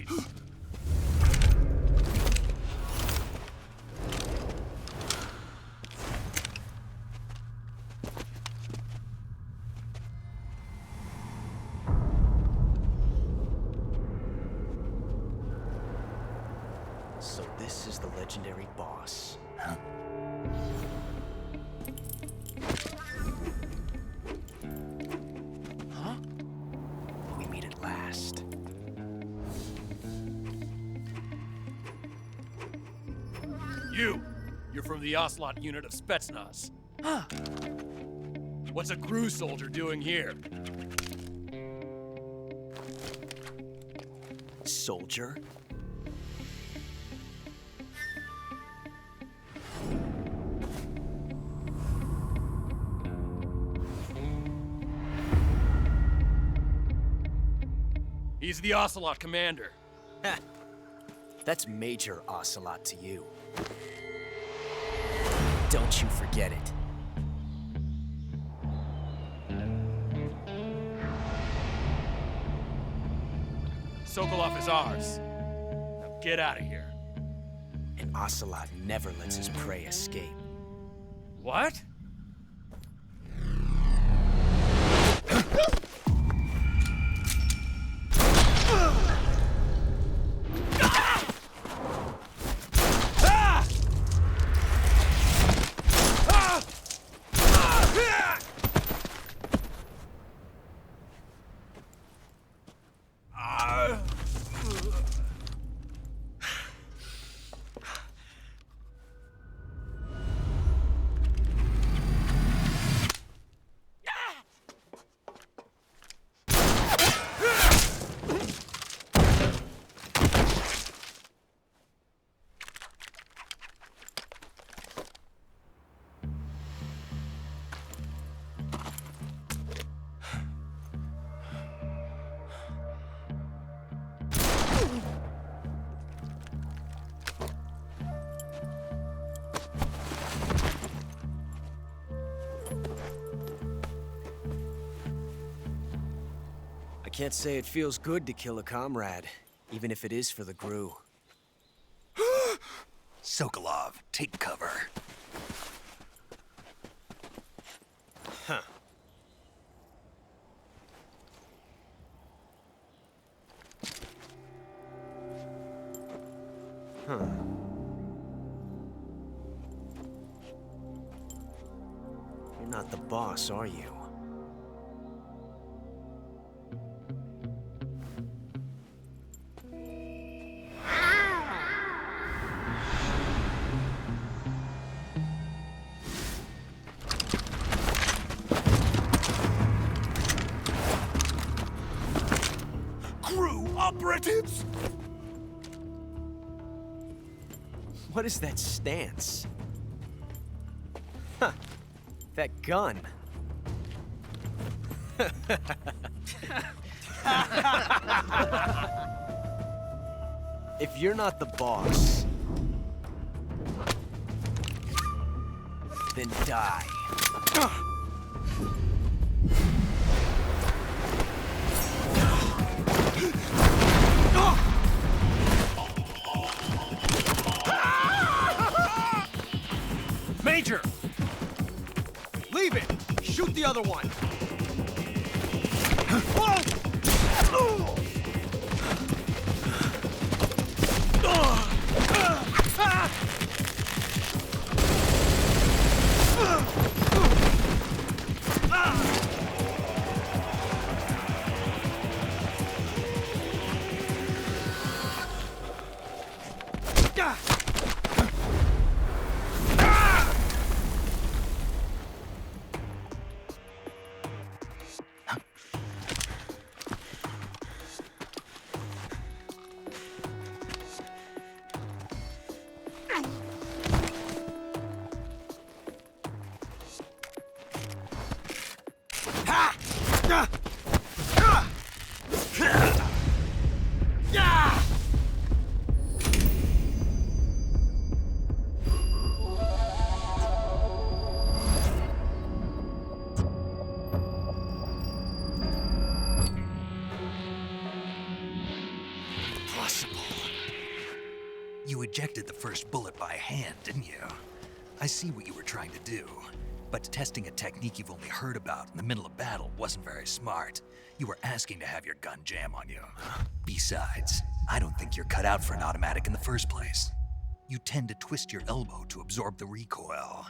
Freeze! So this is the legendary boss. Huh? Huh? We meet at last. You're from the Ocelot unit of Spetsnaz. Huh. What's a crew soldier doing here? Soldier? He's the Ocelot commander. Ha! That's Major Ocelot to you. Don't you forget it. Sokolov is ours. Now get out of here. And Ocelot never lets his prey escape. What? I can't say it feels good to kill a comrade, even if it is for the GRU. Sokolov, take cover. Huh. Huh. You're not the boss, are you? Operatives! What is that stance? Huh. That gun. If you're not the boss, then die. Major! Leave it! Shoot the other one! You ejected the first bullet by hand, didn't you? I see what you were trying to do. But testing a technique you've only heard about in the middle of battle wasn't very smart. You were asking to have your gun jam on you. Besides, I don't think you're cut out for an automatic in the first place. You tend to twist your elbow to absorb the recoil.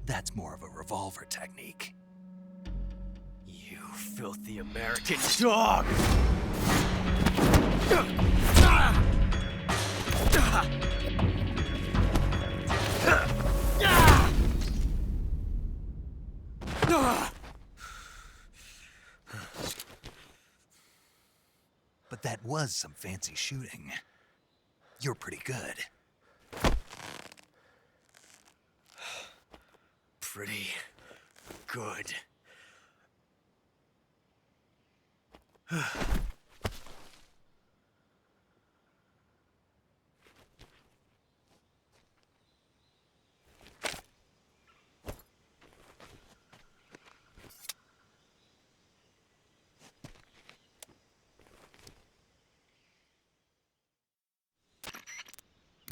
That's more of a revolver technique. You filthy American dog! But that was some fancy shooting. You're pretty good. Pretty good.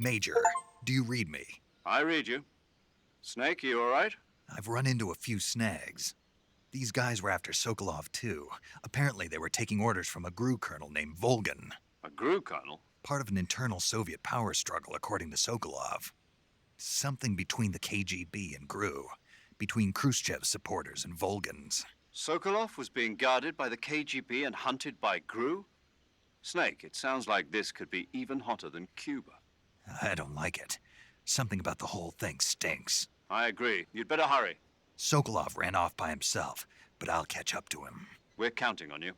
Major, do you read me? I read you. Snake, you all right? I've run into a few snags. These guys were after Sokolov too. Apparently they were taking orders from a GRU colonel named Volgan. A GRU colonel? Part of an internal Soviet power struggle, according to Sokolov. Something between the KGB and GRU. Between Khrushchev's supporters and Volgan's. Sokolov was being guarded by the KGB and hunted by GRU? Snake, it sounds like this could be even hotter than Cuba. I don't like it. Something about the whole thing stinks. I agree. You'd better hurry. Sokolov ran off by himself, but I'll catch up to him. We're counting on you.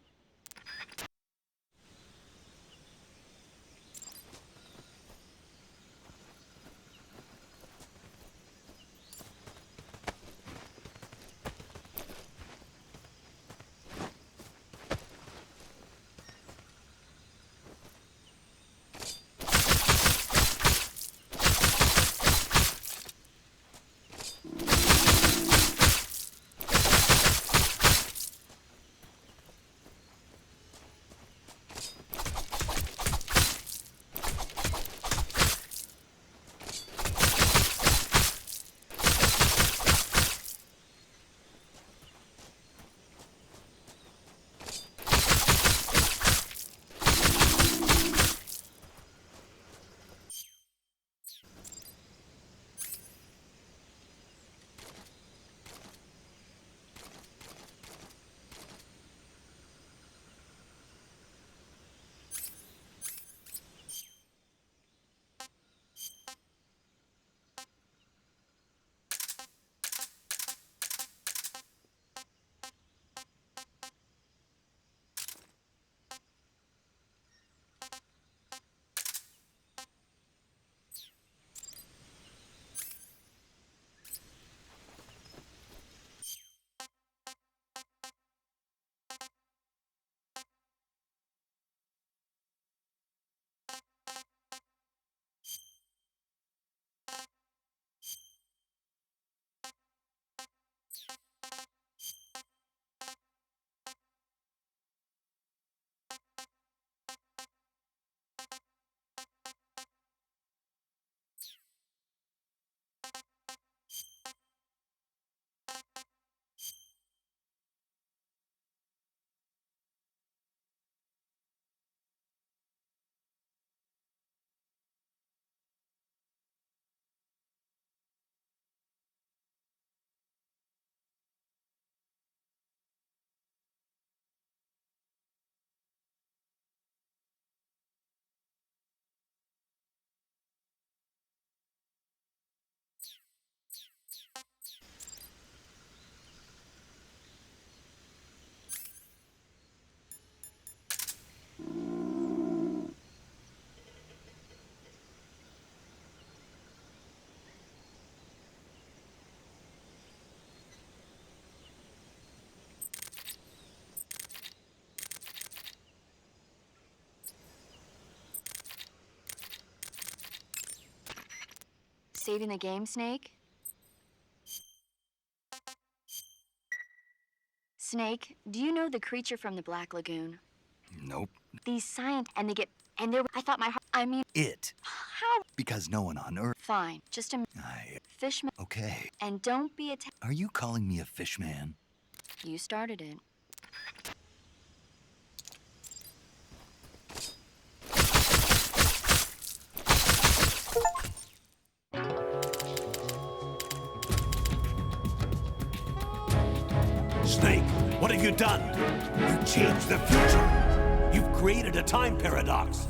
Saving the game, Snake? Snake, do you know the creature from the Black Lagoon? Nope. These and they get And I thought my heart, It. how? Because no one on Earth. Fine, just a fishman. Okay. And don't be a Are you calling me a fish man? You started it. Snake, what have you done? You changed the future. You've created a time paradox.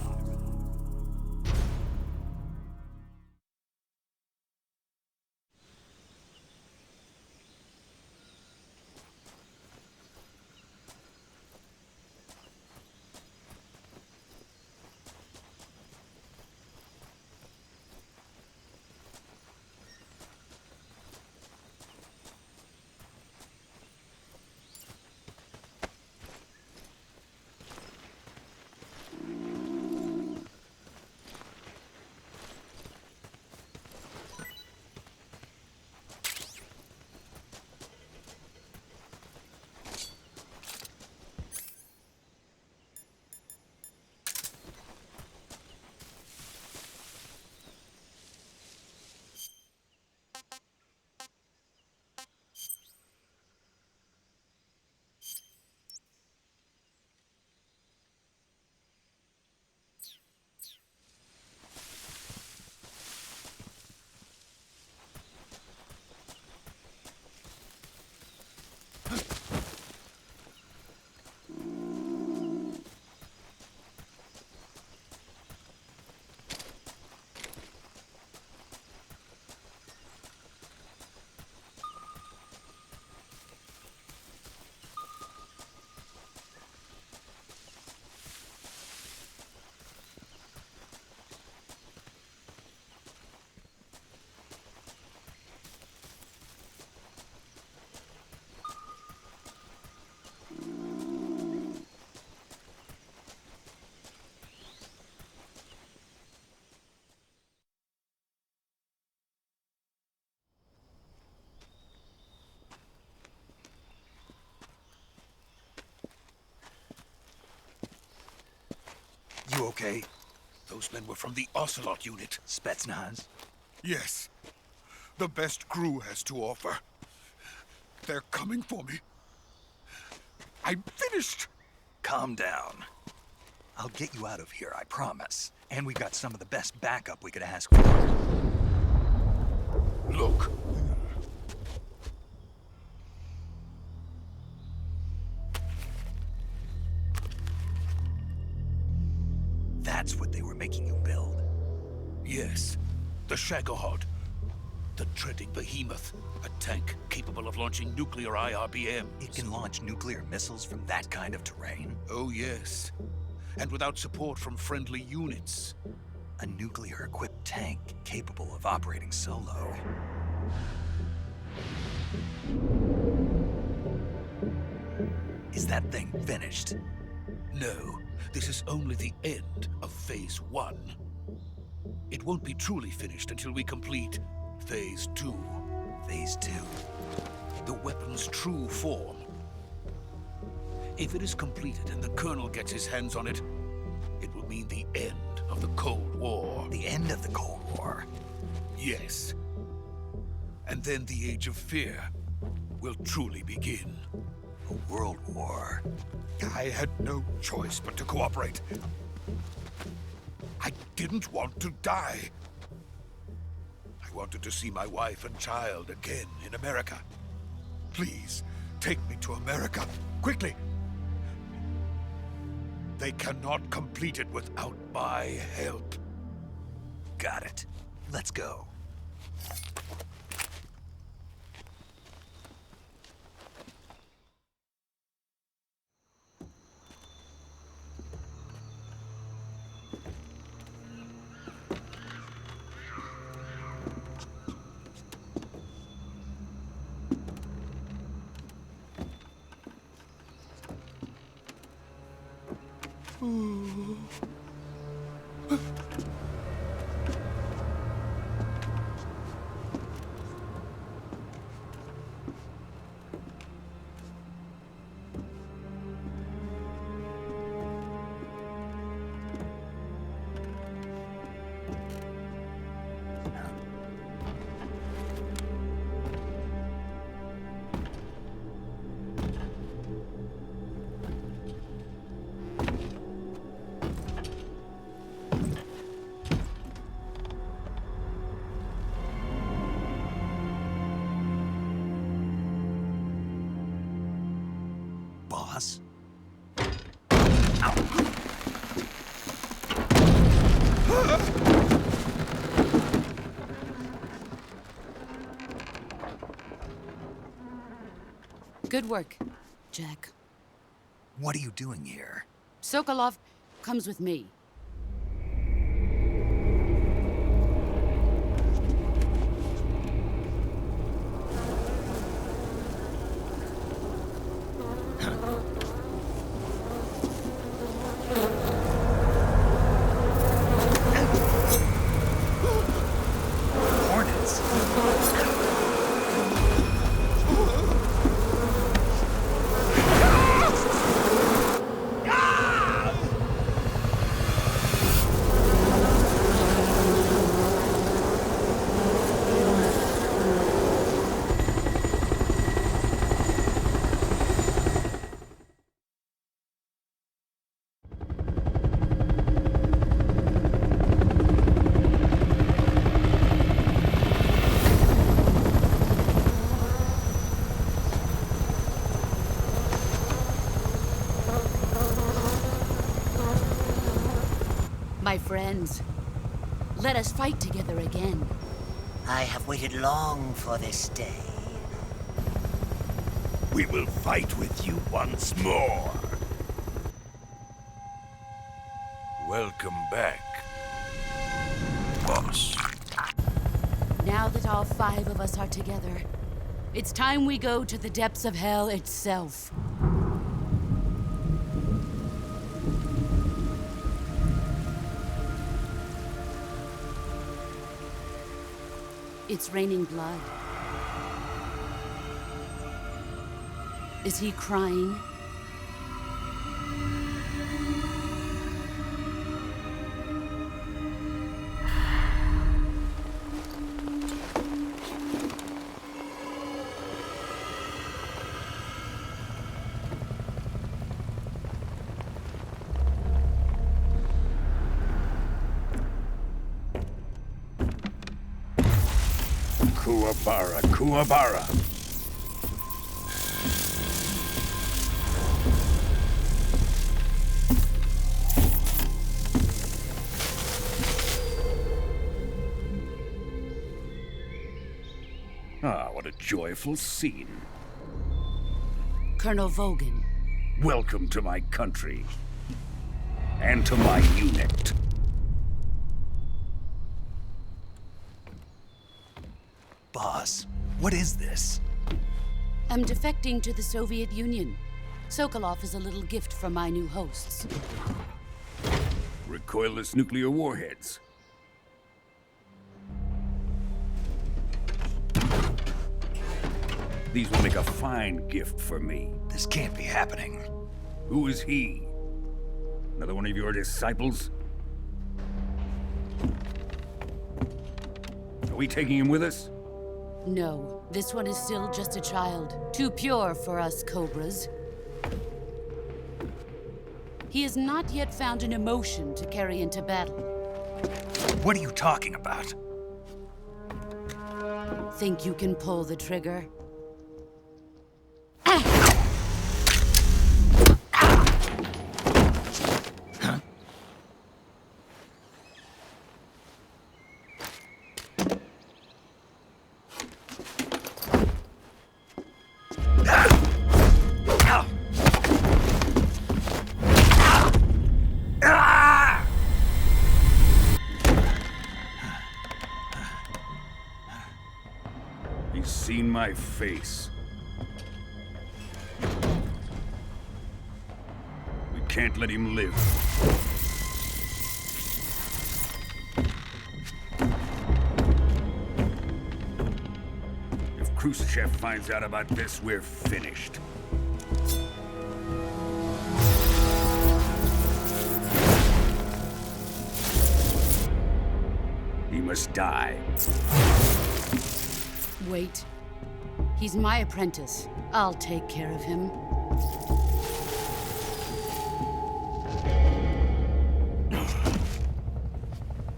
You okay? Those men were from the Ocelot unit. Spetsnaz? Yes. The best crew has to offer. They're coming for me. I'm finished. Calm down. I'll get you out of here, I promise. And we've got some of the best backup we could ask for. Look. That's what they were making you build? Yes. The Shagohod. The treading behemoth. A tank capable of launching nuclear IRBMs. It can launch nuclear missiles from that kind of terrain? Oh, yes. And without support from friendly units. A nuclear-equipped tank capable of operating solo. Is that thing finished? No, this is only the end of Phase 1. It won't be truly finished until we complete Phase 2. Phase 2? The weapon's true form. If it is completed and the Colonel gets his hands on it, it will mean the end of the Cold War. The end of the Cold War? Yes. And then the Age of Fear will truly begin. A world war? I had no choice but to cooperate. I didn't want to die. I wanted to see my wife and child again in America. Please, take me to America, quickly. They cannot complete it without my help. Got it. Let's go. Good work, Jack. What are you doing here? Sokolov comes with me. Hornets. My friends, let us fight together again. I have waited long for this day. We will fight with you once more. Welcome back, boss. Now that all 5 of us are together, it's time we go to the depths of hell itself. It's raining blood. Is he crying? Kuwabara, Kuwabara. Ah, what a joyful scene. Colonel Vogan. Welcome to my country. And to my unit. Boss, what is this? I'm defecting to the Soviet Union. Sokolov is a little gift from my new hosts. Recoilless nuclear warheads. These will make a fine gift for me. This can't be happening. Who is he? Another one of your disciples? Are we taking him with us? No, this one is still just a child. Too pure for us Cobras. He has not yet found an emotion to carry into battle. What are you talking about? Think you can pull the trigger? He's seen my face. We can't let him live. If Khrushchev finds out about this, we're finished. He must die. Wait. He's my apprentice. I'll take care of him.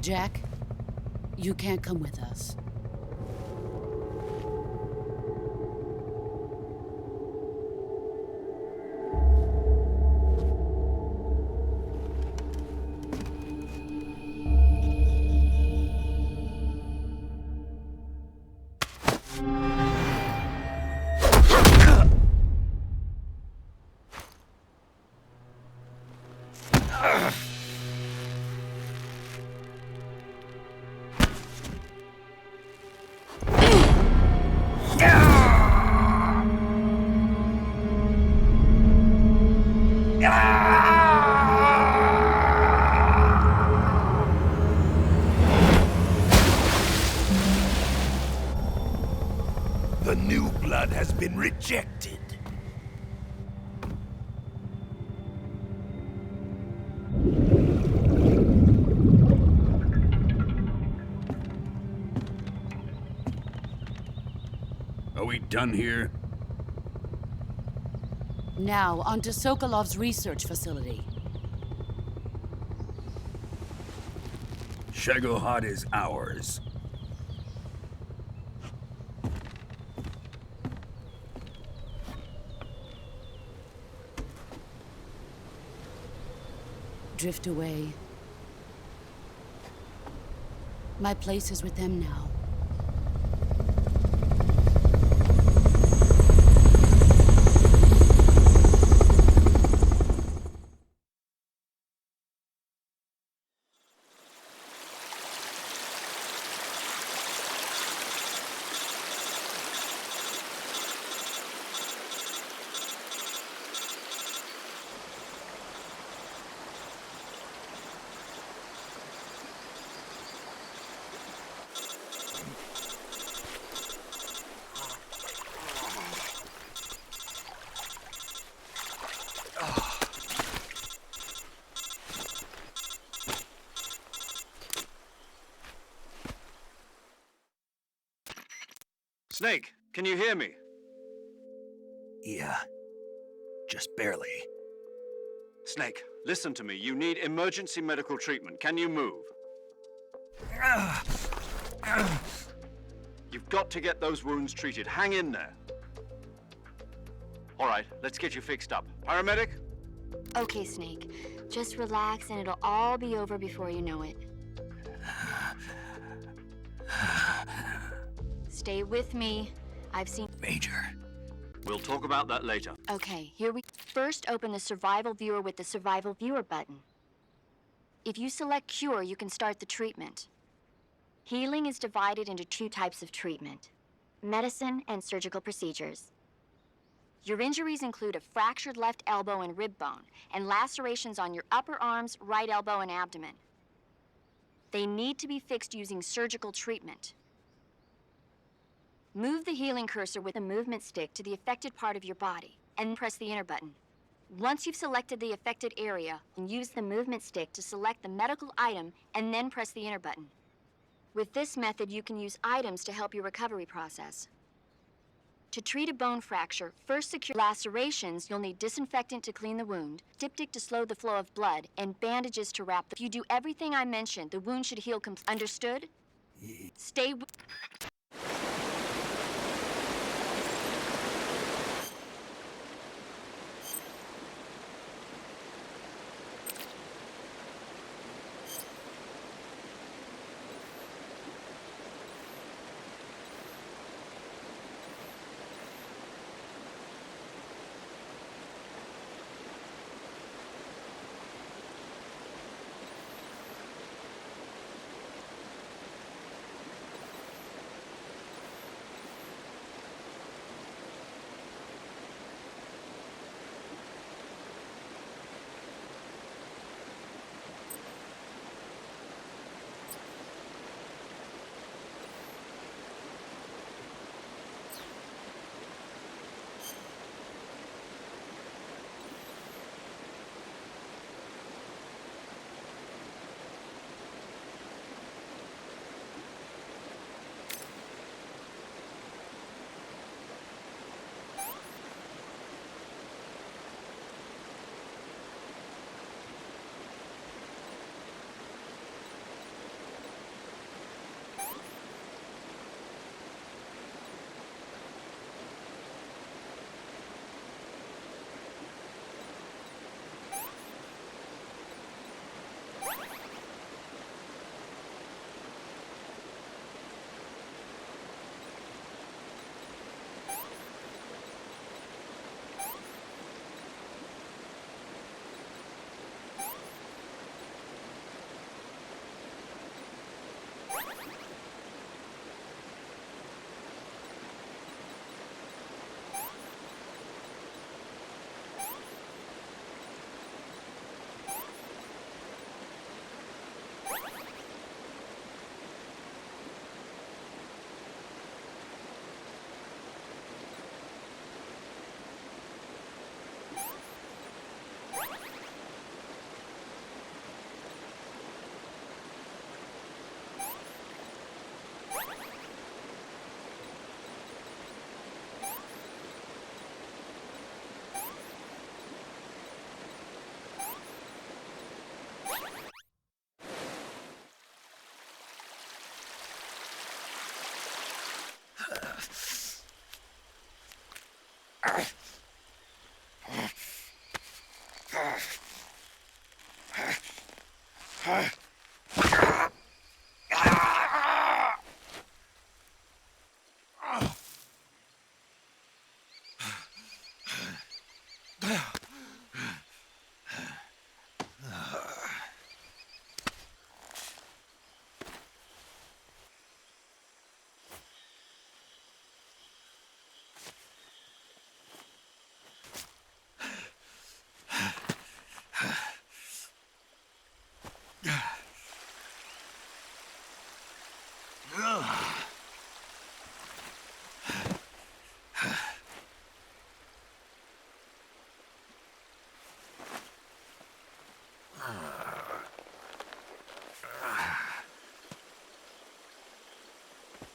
Jack, you can't come with us. blood has been rejected. Are we done here? Now, onto Sokolov's research facility. Shagohod is ours. Drift away. My place is with them now. Snake, can you hear me? Yeah. Just barely. Snake, listen to me. You need emergency medical treatment. Can you move? You've got to get those wounds treated. Hang in there. All right, let's get you fixed up. Paramedic? Okay, Snake. Just relax and it'll all be over before you know it. Stay with me. I've seen... Major. We'll talk about that later. Okay, here we... First, open the Survival Viewer with the Survival Viewer button. If you select Cure, you can start the treatment. Healing is divided into two types of treatment: medicine and surgical procedures. Your injuries include a fractured left elbow and rib bone, and lacerations on your upper arms, right elbow, and abdomen. They need to be fixed using surgical treatment. Move the healing cursor with a movement stick to the affected part of your body, and press the enter button. Once you've selected the affected area, use the movement stick to select the medical item, and then press the enter button. With this method, you can use items to help your recovery process. To treat a bone fracture, first secure lacerations. You'll need disinfectant to clean the wound, diptych to slow the flow of blood, and bandages to wrap. If you do everything I mentioned, the wound should heal completely. Understood? Stay with...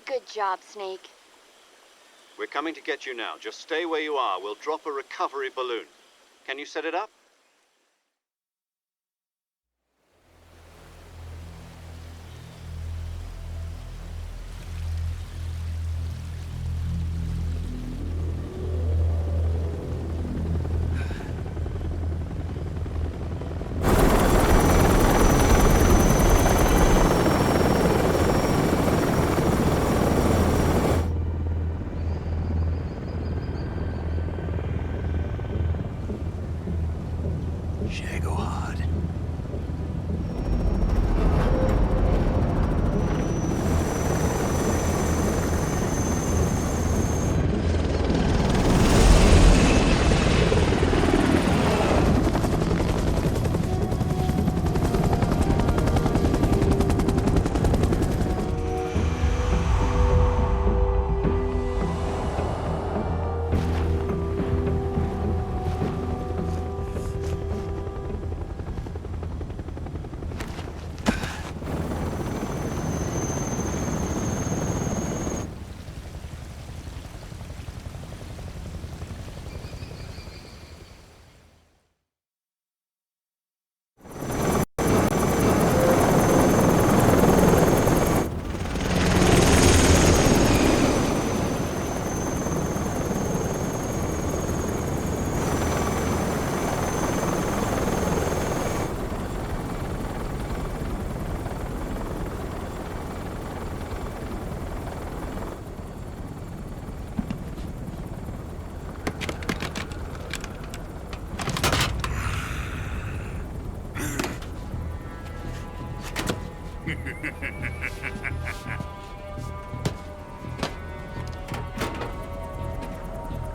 Good job, Snake. We're coming to get you now. Just stay where you are. We'll drop a recovery balloon. Can you set it up?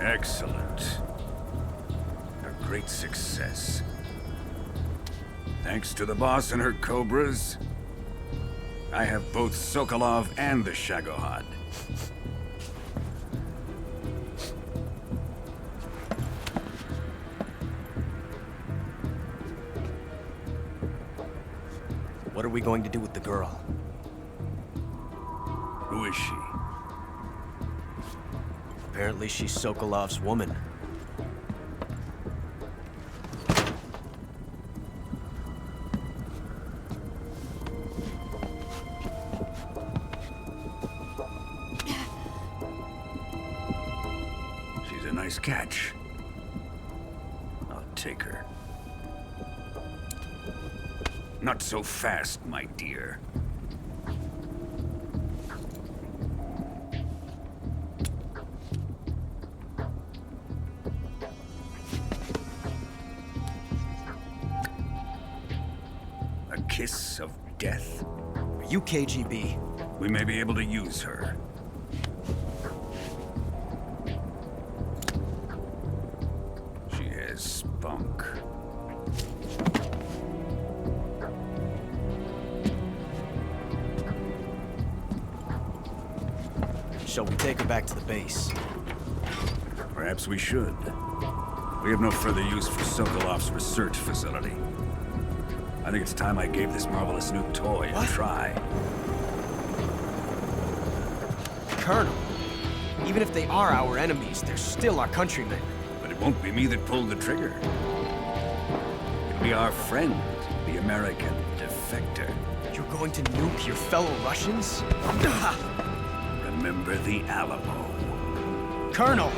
Excellent. A great success. Thanks to the boss and her cobras, I have both Sokolov and the Shagohod. What are we going to do with the girl? Who is she? Apparently she's Sokolov's woman. She's a nice catch. I'll take her. Not so fast, my dear. A kiss of death? Are you KGB? We may be able to use her. She has spunk. Shall we take her back to the base? Perhaps we should. We have no further use for Sokolov's research facility. I think it's time I gave this marvelous new toy a try. Colonel, even if they are our enemies, they're still our countrymen. But it won't be me that pulled the trigger. It'll be our friend, the American defector. You're going to nuke your fellow Russians? Remember the Alamo. Colonel.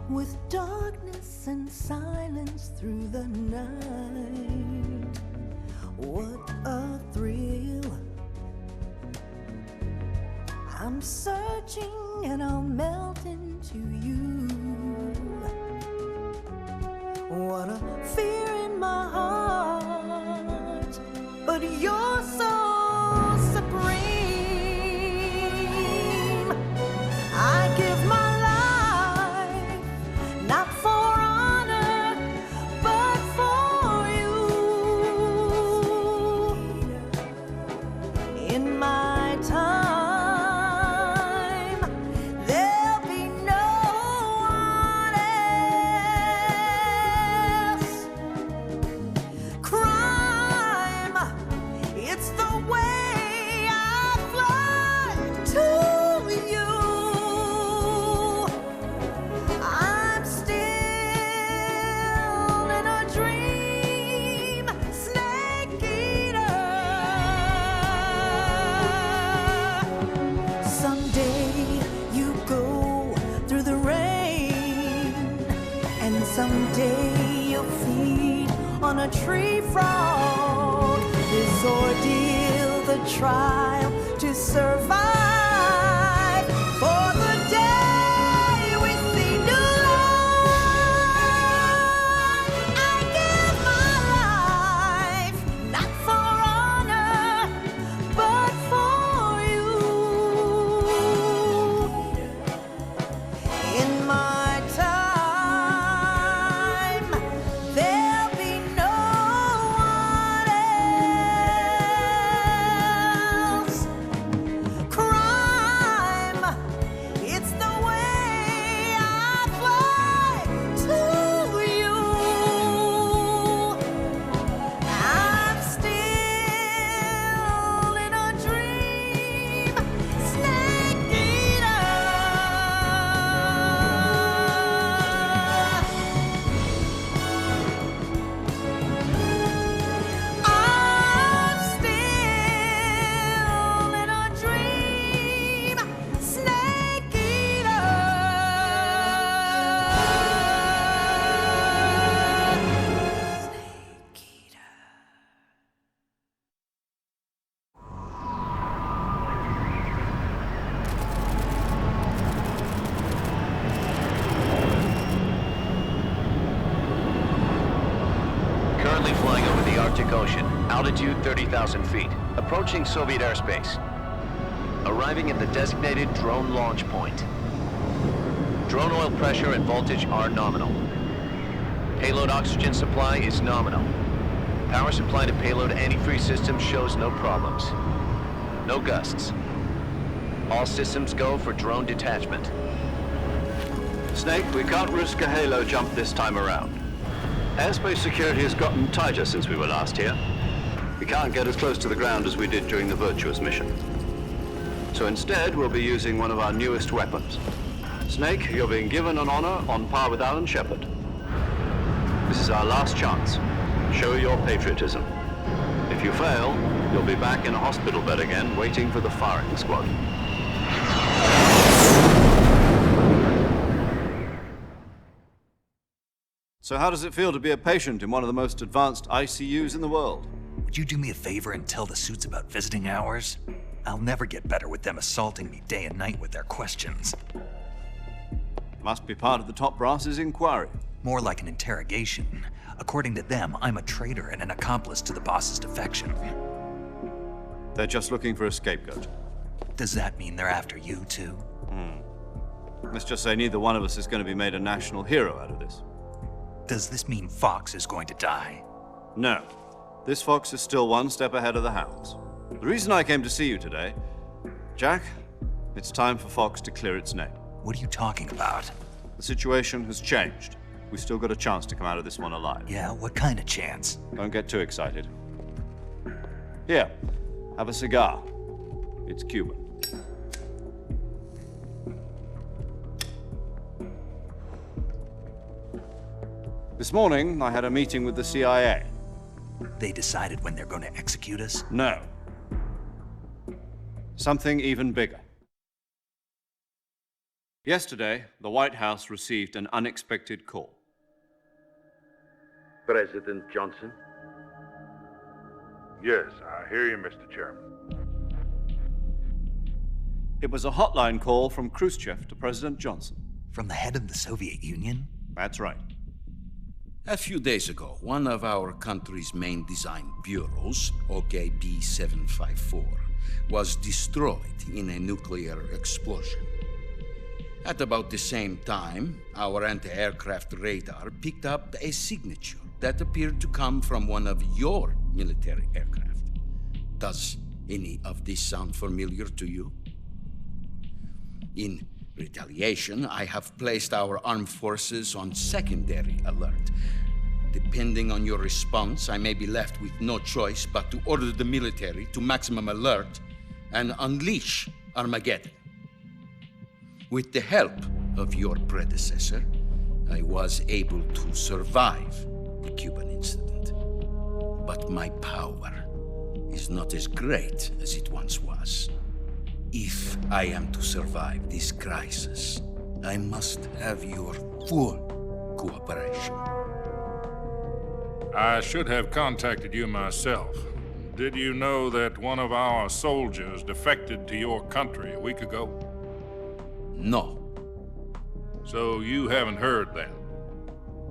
With darkness and silence through the night, what a thrill. I'm searching and I'll melt into you. What a fear in my heart, but you're so supreme. I give my not for honor, but for you. In my time, there'll be no one else. Crime, it's the way I fly to you. Someday you'll feed on a tree frog. This ordeal, the trial to survive. For the day we see new life, I give my life, not for honor, but for you. In my time, there'll be no one else. Crime, it's the way I fly to you. I'm still in a dream, snake eater. I'm still in a dream, snake eater. Snake eater. Currently flying over the Arctic Ocean, altitude 30,000 feet, approaching Soviet airspace. Arriving at the designated drone launch point. Drone oil pressure and voltage are nominal. Payload oxygen supply is nominal. Power supply to payload antifreeze system shows no problems. No gusts. All systems go for drone detachment. Snake, we can't risk a halo jump this time around. Airspace security has gotten tighter since we were last here. We can't get as close to the ground as we did during the Virtuous mission. So instead, we'll be using one of our newest weapons. Snake, you're being given an honor on par with Alan Shepard. This is our last chance. Show your patriotism. If you fail, you'll be back in a hospital bed again, waiting for the firing squad. So how does it feel to be a patient in one of the most advanced ICUs in the world? Would you do me a favor and tell the suits about visiting hours? I'll never get better with them assaulting me day and night with their questions. Must be part of the top brass's inquiry. More like an interrogation. According to them, I'm a traitor and an accomplice to the boss's defection. They're just looking for a scapegoat. Does that mean they're after you, too? Let's just say neither one of us is going to be made a national hero out of this. Does this mean Fox is going to die? No. This fox is still one step ahead of the hounds. The reason I came to see you today, Jack, it's time for Fox to clear its name. What are you talking about? The situation has changed. We've still got a chance to come out of this one alive. Yeah, what kind of chance? Don't get too excited. Here, have a cigar. It's Cuban. This morning, I had a meeting with the CIA. They decided when they're going to execute us? No. Something even bigger. Yesterday, the White House received an unexpected call. President Johnson? Yes, I hear you, Mr. Chairman. It was a hotline call from Khrushchev to President Johnson. From the head of the Soviet Union? That's right. A few days ago, one of our country's main design bureaus, OKB-754, was destroyed in a nuclear explosion. At about the same time, our anti-aircraft radar picked up a signature that appeared to come from one of your military aircraft. Does any of this sound familiar to you? In retaliation, I have placed our armed forces on secondary alert. Depending on your response, I may be left with no choice but to order the military to maximum alert and unleash Armageddon. With the help of your predecessor, I was able to survive the Cuban incident. But my power is not as great as it once was. If I am to survive this crisis, I must have your full cooperation. I should have contacted you myself. Did you know that one of our soldiers defected to your country a week ago? No. So you haven't heard then.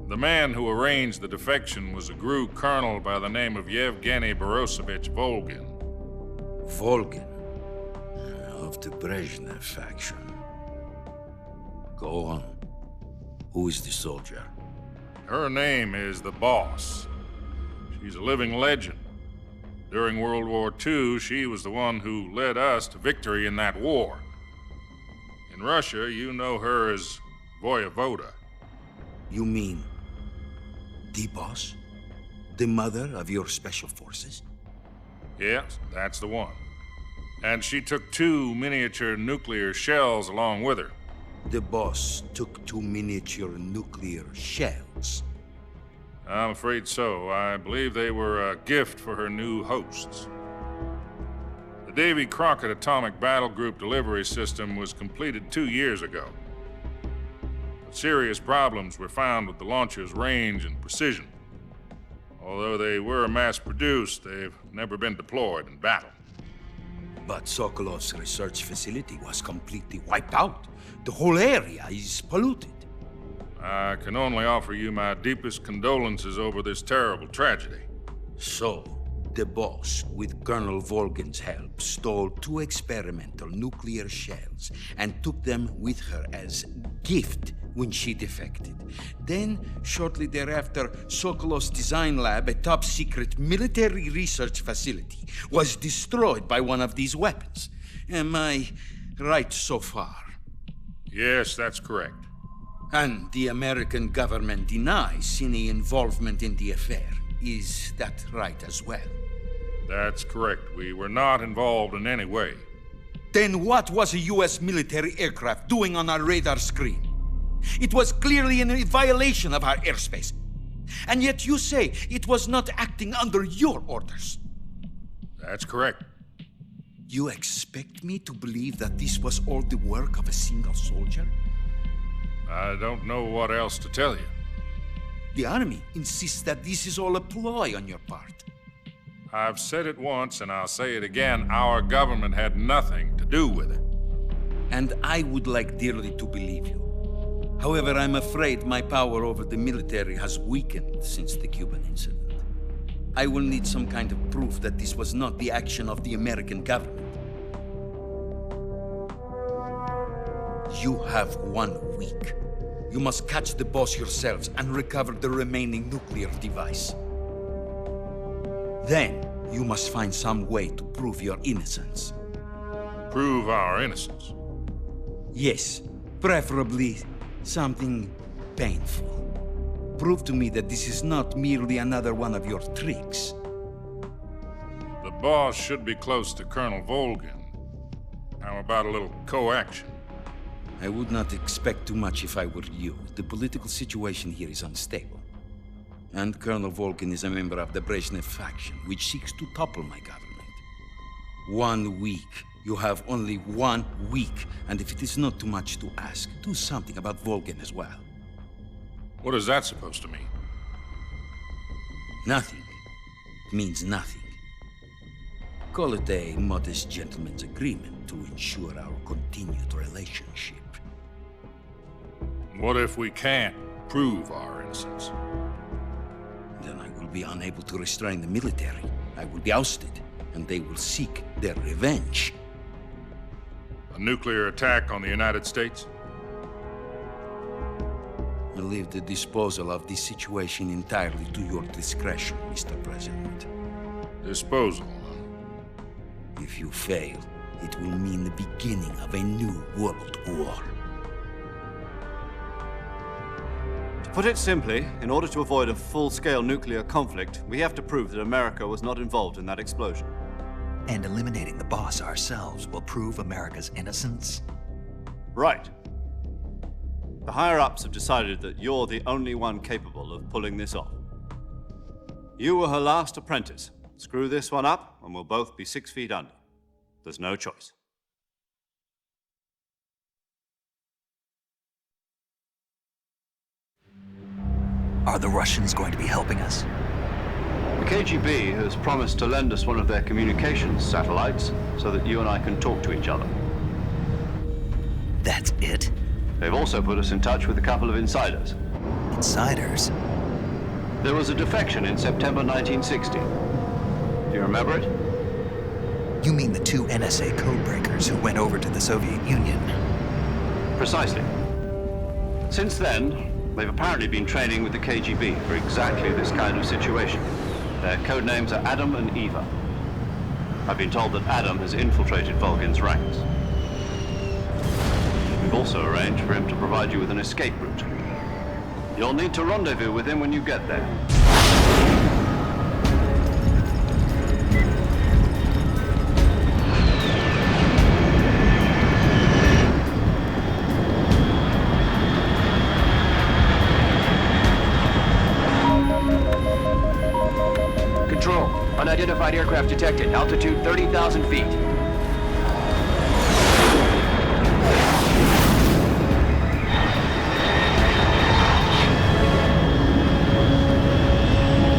The man who arranged the defection was a GRU colonel by the name of Yevgeny Borisovich Volgin. Volgin? Of the Brezhnev faction. Go on. Who is the soldier? Her name is the Boss. She's a living legend. During World War II, she was the one who led us to victory in that war. In Russia, you know her as Voyevoda. You mean the Boss? The mother of your special forces? Yes, that's the one. And she took 2 miniature nuclear shells along with her. The Boss took 2 miniature nuclear shells? I'm afraid so. I believe they were a gift for her new hosts. The Davy Crockett Atomic Battle Group delivery system was completed 2 years ago. But serious problems were found with the launcher's range and precision. Although they were mass-produced, they've never been deployed in battle. But Sokolov's research facility was completely wiped out. The whole area is polluted. I can only offer you my deepest condolences over this terrible tragedy. So, the Boss, with Colonel Volgin's help, stole 2 experimental nuclear shells and took them with her as gift when she defected. Then, shortly thereafter, Sokolov's design lab, a top-secret military research facility, was destroyed by one of these weapons. Am I right so far? Yes, that's correct. And the American government denies any involvement in the affair. Is that right as well? That's correct. We were not involved in any way. Then what was a US military aircraft doing on our radar screen? It was clearly in violation of our airspace. And yet you say it was not acting under your orders. That's correct. You expect me to believe that this was all the work of a single soldier? I don't know what else to tell you. The army insists that this is all a ploy on your part. I've said it once and I'll say it again. Our government had nothing to do with it. And I would like dearly to believe you. However, I'm afraid my power over the military has weakened since the Cuban incident. I will need some kind of proof that this was not the action of the American government. You have 1 week. You must catch the boss yourselves and recover the remaining nuclear device. Then, you must find some way to prove your innocence. Prove our innocence? Yes, preferably something painful. Prove to me that this is not merely another one of your tricks. The boss should be close to Colonel Volgin. How about a little coaction? I would not expect too much if I were you. The political situation here is unstable. And Colonel Volgin is a member of the Brezhnev faction, which seeks to topple my government. 1 week. You have only 1 week, and if it is not too much to ask, do something about Volgin as well. What is that supposed to mean? Nothing. It means nothing. Call it a modest gentleman's agreement to ensure our continued relationship. What if we can't prove our innocence? Then I will be unable to restrain the military. I will be ousted, and they will seek their revenge. A nuclear attack on the United States? I leave the disposal of this situation entirely to your discretion, Mr. President. Disposal? If you fail, it will mean the beginning of a new world war. To put it simply, in order to avoid a full-scale nuclear conflict, we have to prove that America was not involved in that explosion. And eliminating the boss ourselves will prove America's innocence? Right. The higher-ups have decided that you're the only one capable of pulling this off. You were her last apprentice. Screw this one up, and we'll both be 6 feet under. There's no choice. Are the Russians going to be helping us? The KGB has promised to lend us one of their communications satellites so that you and I can talk to each other. That's it? They've also put us in touch with a couple of insiders. Insiders? There was a defection in September 1960. Do you remember it? You mean the 2 NSA codebreakers who went over to the Soviet Union? Precisely. Since then, they've apparently been training with the KGB for exactly this kind of situation. Their code names are Adam and Eva. I've been told that Adam has infiltrated Volgin's ranks. We've also arranged for him to provide you with an escape route. You'll need to rendezvous with him when you get there. Control, unidentified aircraft detected, altitude 30,000 feet.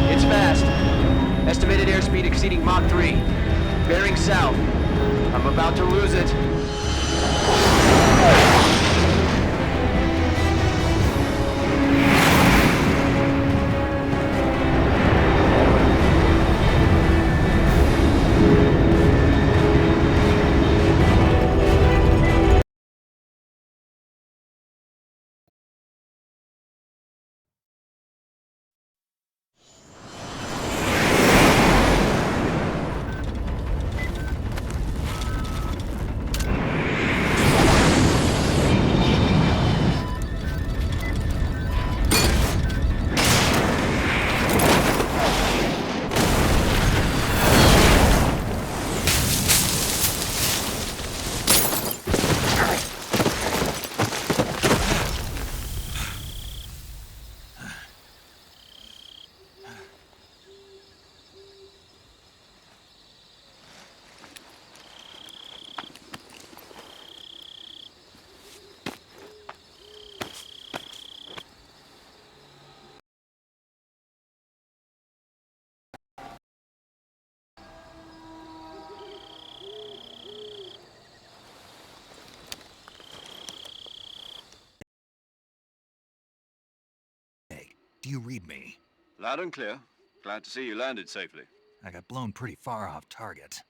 It's fast. Estimated airspeed exceeding Mach 3. Bearing south. I'm about to lose it. Do you read me? Loud and clear. Glad to see you landed safely. I got blown pretty far off target.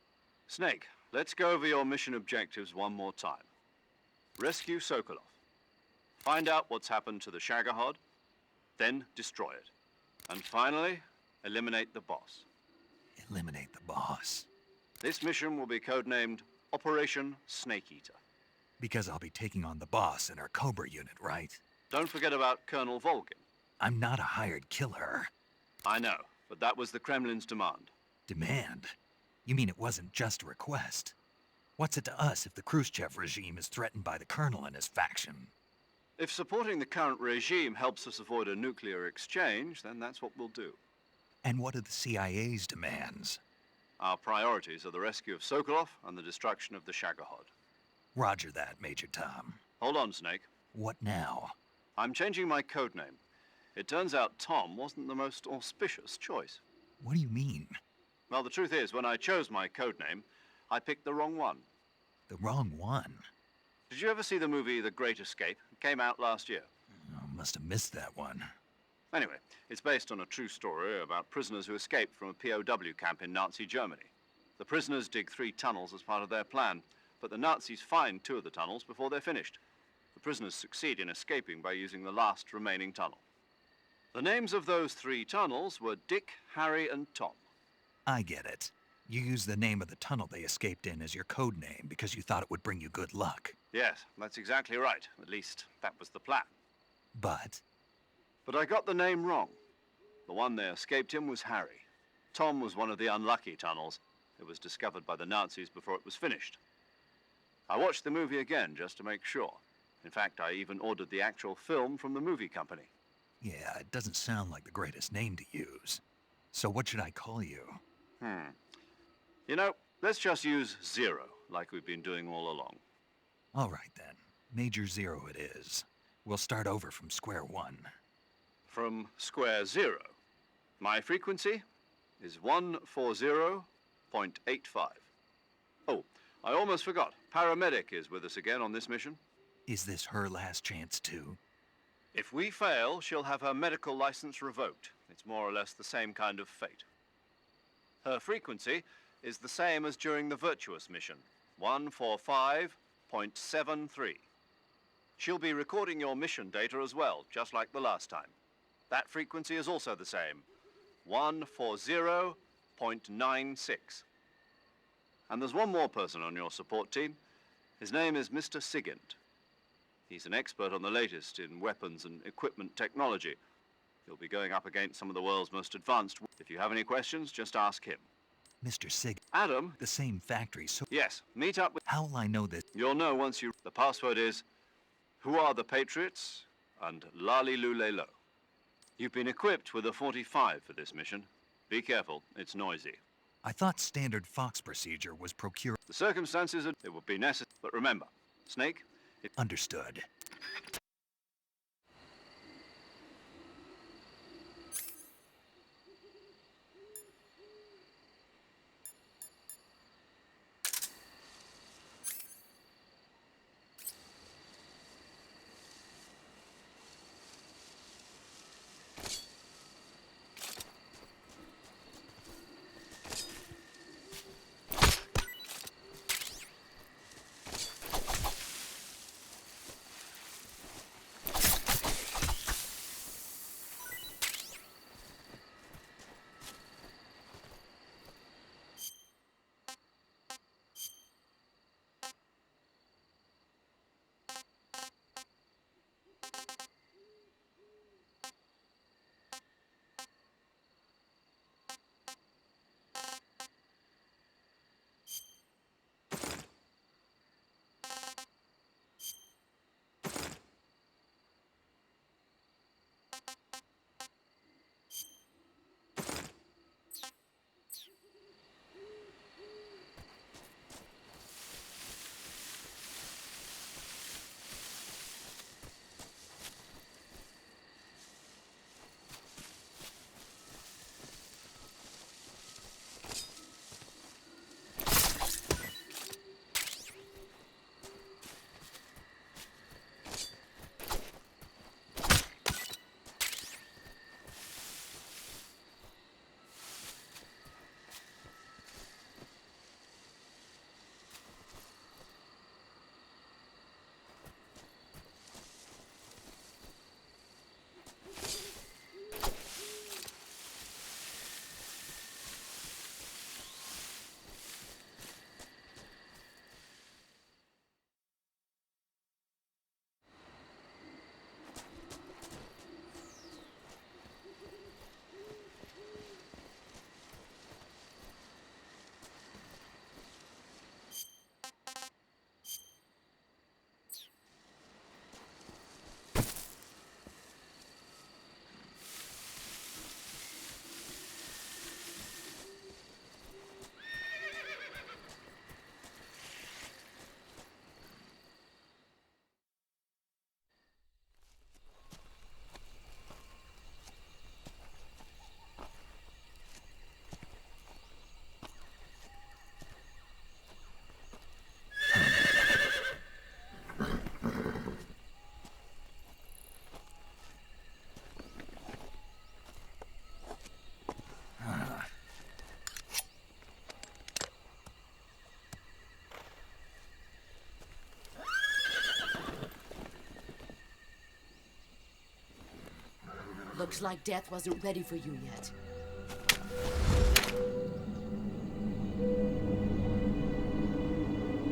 Snake, let's go over your mission objectives one more time. Rescue Sokolov. Find out what's happened to the Shagohod, then destroy it. And finally, eliminate the boss. Eliminate the boss. This mission will be codenamed Operation Snake Eater. Because I'll be taking on the boss in our Cobra unit, right? Don't forget about Colonel Volgin. I'm not a hired killer. I know, but that was the Kremlin's demand. Demand? You mean it wasn't just a request? What's it to us if the Khrushchev regime is threatened by the Colonel and his faction? If supporting the current regime helps us avoid a nuclear exchange, then that's what we'll do. And what are the CIA's demands? Our priorities are the rescue of Sokolov and the destruction of the Shagohod. Roger that, Major Tom. Hold on, Snake. What now? I'm changing my codename. It turns out Tom wasn't the most auspicious choice. What do you mean? Well, the truth is, when I chose my codename, I picked the wrong one. The wrong one? Did you ever see the movie The Great Escape? It came out last year. Oh, must have missed that one. Anyway, it's based on a true story about prisoners who escaped from a POW camp in Nazi Germany. The prisoners dig 3 tunnels as part of their plan, but the Nazis find 2 of the tunnels before they're finished. The prisoners succeed in escaping by using the last remaining tunnel. The names of those 3 tunnels were Dick, Harry, and Tom. I get it. You used the name of the tunnel they escaped in as your code name because you thought it would bring you good luck. Yes, that's exactly right. At least, that was the plan. But I got the name wrong. The one they escaped in was Harry. Tom was one of the unlucky tunnels. It was discovered by the Nazis before it was finished. I watched the movie again just to make sure. In fact, I even ordered the actual film from the movie company. yeah, it doesn't sound like the greatest name to use. So what should I call you? You know, let's just use Zero, like we've been doing all along. All right then. Major Zero it is. We'll start over from square one. From square 0. My frequency is 140.85. Oh, I almost forgot. Paramedic is with us again on this mission. Is this her last chance too? If we fail, she'll have her medical license revoked. It's more or less the same kind of fate. Her frequency is the same as during the Virtuous mission, 145.73. She'll be recording your mission data as well, just like the last time. That frequency is also the same, 140.96. And there's one more person on your support team. His name is Mr. Sigint. He's an expert on the latest in weapons and equipment technology. He'll be going up against some of the world's most advanced. If you have any questions, just ask him. Mr. Sig. Adam? The same factory, so... Yes, meet up with... How will I know this? You'll know once you... The password is, Who Are the Patriots? And Lali Lule Lo. You've been equipped with a 45 for this mission. Be careful, it's noisy. I thought standard Fox procedure was procure... The circumstances, it would be necessary. But remember, Snake... Understood. Looks like death wasn't ready for you yet.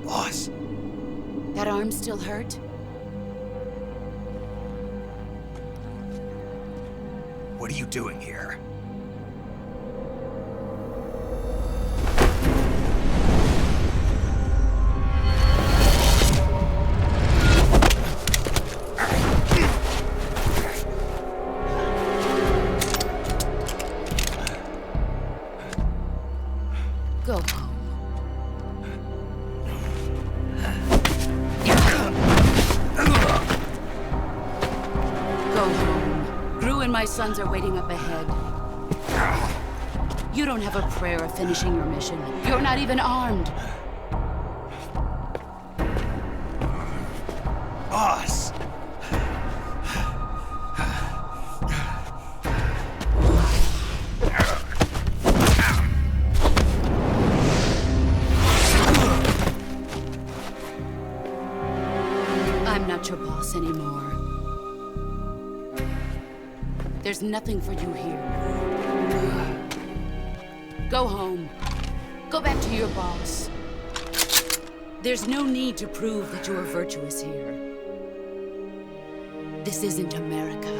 Boss. That arm still hurt? What are you doing here? Go home. Go home. Gru and my sons are waiting up ahead. You don't have a prayer of finishing your mission. You're not even armed. Boss! I'm not your boss anymore. There's nothing for you here. Go home. Go back to your boss. There's no need to prove that you are virtuous here. This isn't America.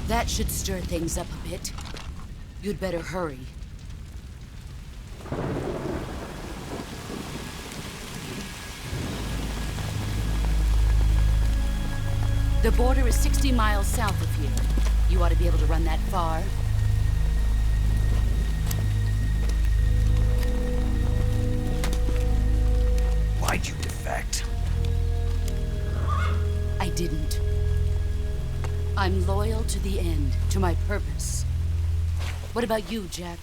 That should stir things up a bit. You'd better hurry. The border is 60 miles south of here. You ought to be able to run that far. Why'd you defect? I didn't. I'm loyal to the end, to my purpose. What about you, Jack?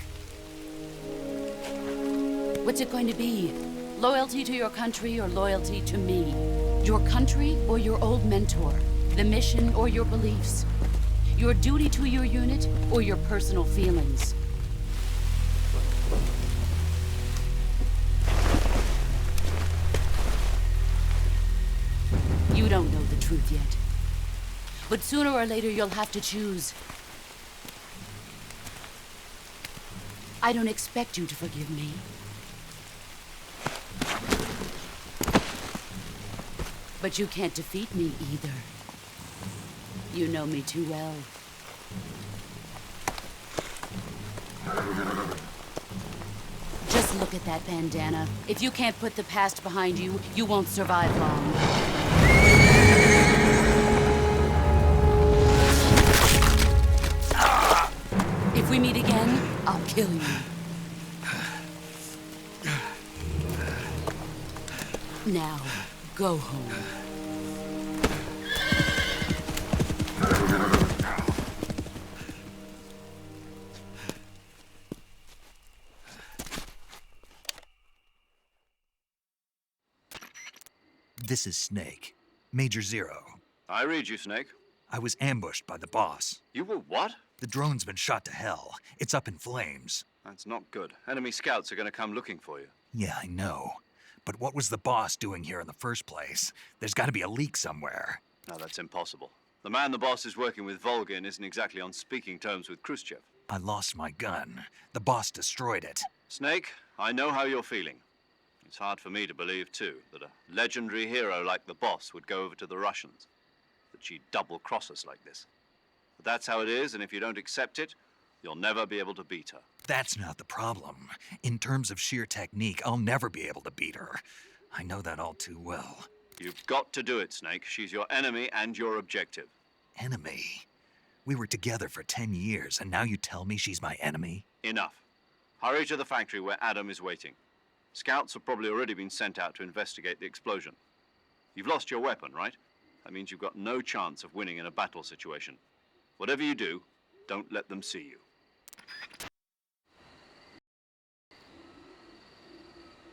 What's it going to be? Loyalty to your country or loyalty to me? Your country or your old mentor? The mission or your beliefs? Your duty to your unit or your personal feelings? You don't know the truth yet. But sooner or later, you'll have to choose. I don't expect you to forgive me. But you can't defeat me either. You know me too well. Just look at that bandana. If you can't put the past behind you, you won't survive long. If we meet again, I'll kill you. Now, go home. This is Snake. Major Zero. I read you, Snake. I was ambushed by the boss. You were what? The drone's been shot to hell. It's up in flames. That's not good. Enemy scouts are going to come looking for you. Yeah, I know. But what was the boss doing here in the first place? There's got to be a leak somewhere. No, that's impossible. The man the boss is working with, Volgin, isn't exactly on speaking terms with Khrushchev. I lost my gun. The boss destroyed it. Snake, I know how you're feeling. It's hard for me to believe, too, that a legendary hero like the boss would go over to the Russians. That she'd double-cross us like this. But that's how it is, and if you don't accept it, you'll never be able to beat her. That's not the problem. In terms of sheer technique, I'll never be able to beat her. I know that all too well. You've got to do it, Snake. She's your enemy and your objective. Enemy? We were together for 10 years, and now you tell me she's my enemy? Enough. Hurry to the factory where Adam is waiting. Scouts have probably already been sent out to investigate the explosion. You've lost your weapon, right? That means you've got no chance of winning in a battle situation. Whatever you do, don't let them see you.